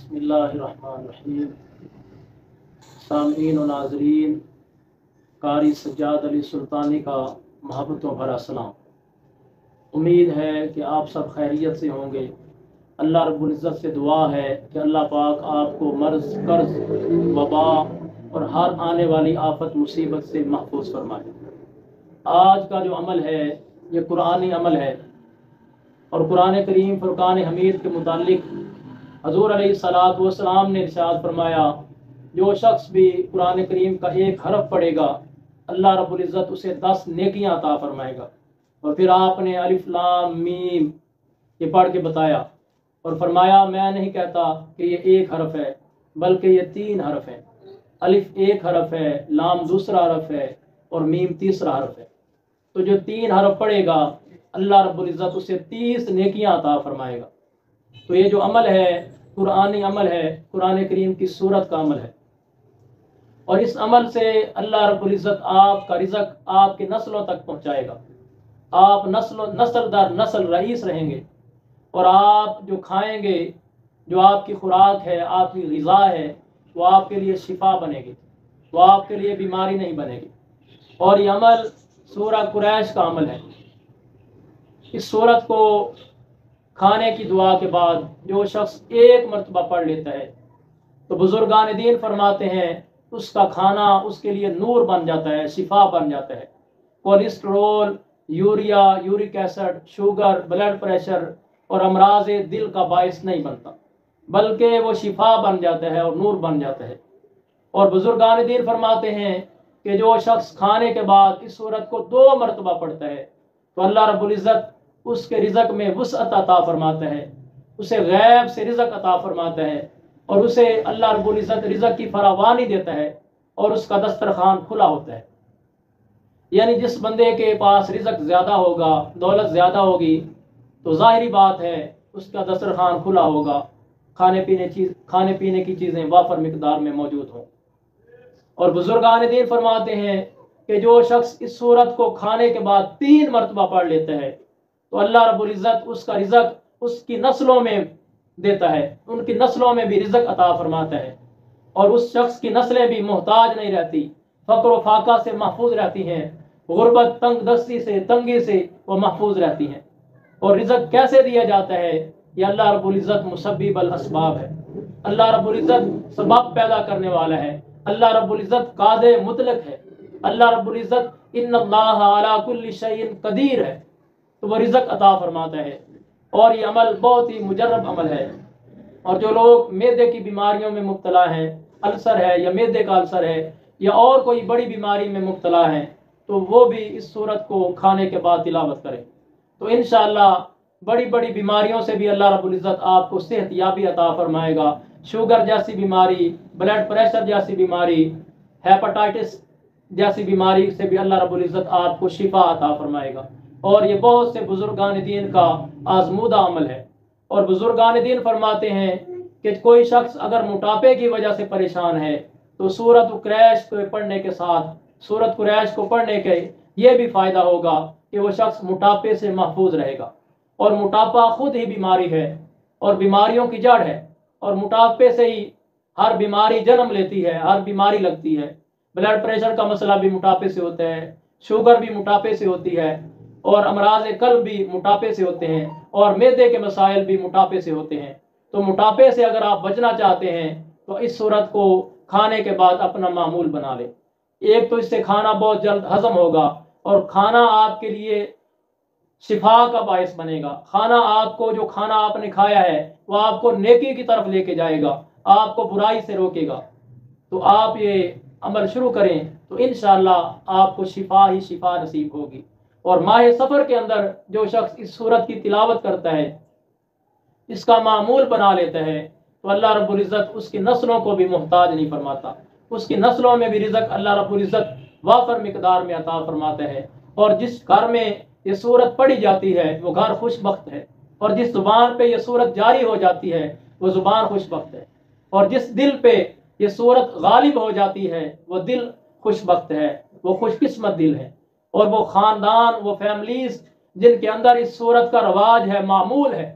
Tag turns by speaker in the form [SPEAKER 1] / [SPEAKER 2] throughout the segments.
[SPEAKER 1] बिस्मिल्लाहिर्रहमानिर्रहीम। सामईन व नाज़रीन, कारी सज्जाद अली सुल्तानी का मोहब्बतों भरा सलाम। उम्मीद है कि आप सब खैरियत से होंगे। अल्लाह रब्बुल इज़्ज़त से दुआ है कि अल्लाह पाक आपको मर्ज़, कर्ज़, वबा और हर आने वाली आफत मुसीबत से महफूज फरमाए। आज का जो अमल है ये कुरानी अमल है और कुरान करीम फुरकान हमीद के मुतालिक हज़ूर अलैहिस्सलातु वस्सलाम ने इरशाद फरमाया, जो शख्स भी कुरान करीम का एक हरफ पढ़ेगा अल्लाह रब्बुल इज़्ज़त उसे 10 नेकियां अता फरमाएगा। और फिर आपने अलिफ लाम मीम ये पढ़ के बताया और फरमाया, मैं नहीं कहता कि ये एक हरफ है बल्कि ये 3 हरफ है। अलिफ एक हरफ है, लाम दूसरा हरफ है और मीम तीसरा हरफ है। तो जो 3 हरफ पढ़ेगा अल्लाह रब्बुल इज़्ज़त उसे 30 नेकियां अता फरमाएगा। तो ये जो अमल है कुरानी अमल है, कुरान करीम की सूरत का अमल है और इस अमल से अल्लाह रब्बुल इज़्ज़त आपका रिज़्क आपके नस्लों तक पहुंचाएगा। आप नस्ल दर नस्ल रईस रहेंगे और आप जो खाएंगे, जो आपकी खुराक है, आपकी ग़िज़ा है, वो आपके लिए शिफा बनेगी, वो आपके लिए बीमारी नहीं बनेगी। और ये अमल सूरह कुरैश का अमल है। इस सूरत को खाने की दुआ के बाद जो शख्स एक मरतबा पढ़ लेता है तो बुजुर्गान दीन फरमाते हैं उसका खाना उसके लिए नूर बन जाता है, शिफा बन जाता है। Cholesterol, urea, uric acid, sugar, blood pressure और अमराज दिल का बायस नहीं बनता, बल्कि वो शिफा बन जाता है और नूर बन जाता है। और बुजुर्गान दीन फरमाते हैं कि जो शख्स खाने के बाद इस सूरत को 2 मरतबा पढ़ता है तो अल्लाह रब्बुल इज़्ज़त उसके रिज़्क में वुसअत अता फरमाता है, उसे गैब से रिज़्क अता फरमाता है और उसे अल्लाह रब्बुल इज़्ज़त रिज़्क की फरावानी देता है और उसका दस्तरखान खुला होता है। यानी जिस बंदे के पास रिज़्क ज़्यादा होगा, दौलत ज़्यादा होगी, तो ज़ाहिरी बात है उसका दस्तरखान खुला होगा, खाने पीने की चीज़ें वाफर मिकदार में मौजूद हों। और बुजुर्गान दीन फरमाते हैं कि जो शख्स इस सूरत को खाने के बाद 3 मरतबा पढ़ लेता है तो अल्लाह रब्बुल इज़्ज़त उसका रिज़्क उसकी नस्लों में देता है, उनकी नस्लों में भी रिज़्क अता फरमाता है और उस शख्स की नस्लें भी मोहताज नहीं रहती, फ़क्र व फाका से महफूज रहती हैं, गुर्बत, तंगदस्ती से, तंगी से वो महफूज रहती हैं। और रिज़्क कैसे दिया जाता है? ये अल्लाह रब्बुल इज़्ज़त मुसब्बिब अल अस्बाब है। अल्लाह रब्बुल इज़्ज़त सबब पैदा करने वाला है। अल्लाह रब्बुल इज़्ज़त कादिर मुतलक है। अल्लाह रब्बुल इज़्ज़त इन्नल्लाह अला कुल्लि शैइन कदीर है, तो वह रिज़्क अता फरमाता है। और ये अमल बहुत ही मुजर्रब अमल है। और जो लोग मैदे की बीमारियों में मुब्तला हैं, अल्सर है या मैदे का अल्सर है या और कोई बड़ी बीमारी में मुब्तला हैं, तो वो भी इस सूरत को खाने के बाद तिलावत करें तो इंशाअल्लाह बड़ी बड़ी बीमारियों से भी अल्लाह रब्बुल इज़्ज़त आपको सेहत याबी अता फरमाएगा। शुगर जैसी बीमारी, ब्लड प्रेशर जैसी बीमारी, हेपेटाइटिस जैसी बीमारी से भी अल्लाह रब्बुल इज़्ज़त आपको शिफा अता फरमाएगा। और ये बहुत से बुजुर्गान दीन का आजमूदा अमल है। और बुजुर्गान दीन फरमाते हैं कि कोई शख्स अगर मोटापे की वजह से परेशान है तो सूरत कुरैश को पढ़ने के साथ, सूरत कुरैश को पढ़ने के ये भी फ़ायदा होगा कि वो शख्स मोटापे से महफूज रहेगा। और मोटापा खुद ही बीमारी है और बीमारियों की जड़ है और मोटापे से ही हर बीमारी जन्म लेती है, हर बीमारी लगती है। ब्लड प्रेशर का मसला भी मोटापे से होता है, शुगर भी मोटापे से होती है और अमराज कल्ब भी मोटापे से होते हैं और मैदे के मसाइल भी मोटापे से होते हैं। तो मोटापे से अगर आप बचना चाहते हैं तो इस सूरत को खाने के बाद अपना मामूल बना लें। एक तो इससे खाना बहुत जल्द हजम होगा और खाना आपके लिए शिफा का बायस बनेगा। खाना आपको, जो खाना आपने खाया है वो आपको नेकी की तरफ लेके जाएगा, आपको बुराई से रोकेगा। तो आप ये अमल शुरू करें तो इंशाअल्लाह आपको शिफा ही शिफा नसीब होगी। और माह सफ़र के अंदर जो शख्स इस सूरत की तिलावत करता है, इसका मामूल बना लेता है, तो अल्लाह रब्बुल इज़्ज़त उसकी नस्लों को भी मोहताज नहीं फरमाता, उसकी नस्लों में भी रिज़्क अल्लाह रब्बुल इज़्ज़त वाफर मिकदार में अता फरमाता है। और जिस घर में ये सूरत पढ़ी जाती है वो घर खुशबख्त है और जिस ज़ुबान पे ये सूरत जारी हो जाती है वो ज़ुबान खुशबख्त है और जिस दिल पे ये सूरत गालिब हो जाती है वो दिल खुशबख्त है, वो खुशकिस्मत दिल है। और वो ख़ानदान, वो फैमिलीज जिनके अंदर इस सूरत का रवाज है, मामूल है,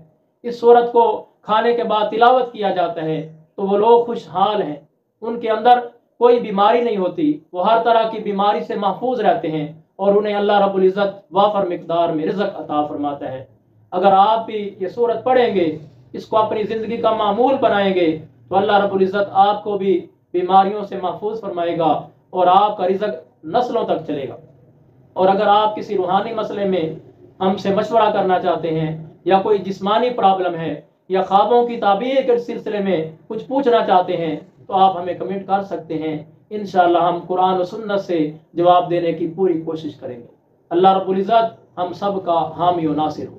[SPEAKER 1] इस सूरत को खाने के बाद तिलावत किया जाता है, تو وہ لوگ خوشحال ہیں، ان کے اندر کوئی بیماری نہیں ہوتی، وہ ہر طرح کی بیماری سے محفوظ رہتے ہیں اور انہیں اللہ رب العزت وافر مقدار میں رزق عطا فرماتا ہے۔ اگر آپ بھی یہ سورت پڑھیں گے، اس کو اپنی زندگی کا معمول بنائیں گے، تو اللہ رب العزت آپ کو بھی بیماریوں سے محفوظ فرمائے گا اور آپ کا رزق نسلوں تک چلے گا۔ اور اگر آپ کسی روحانی مسئلے میں ہم سے مشورہ کرنا چاہتے ہیں، یا کوئی جسمانی پرابلم ہے، یا خوابوں کی تعبیر کے سلسلے میں کچھ پوچھنا چاہتے ہیں، تو آپ ہمیں کمنٹ کر سکتے ہیں۔ انشاءاللہ ہم قرآن و سنت سے جواب دینے کی پوری کوشش کریں گے۔ اللہ رب العزت ہم سب کا حامی و ناصر ہو۔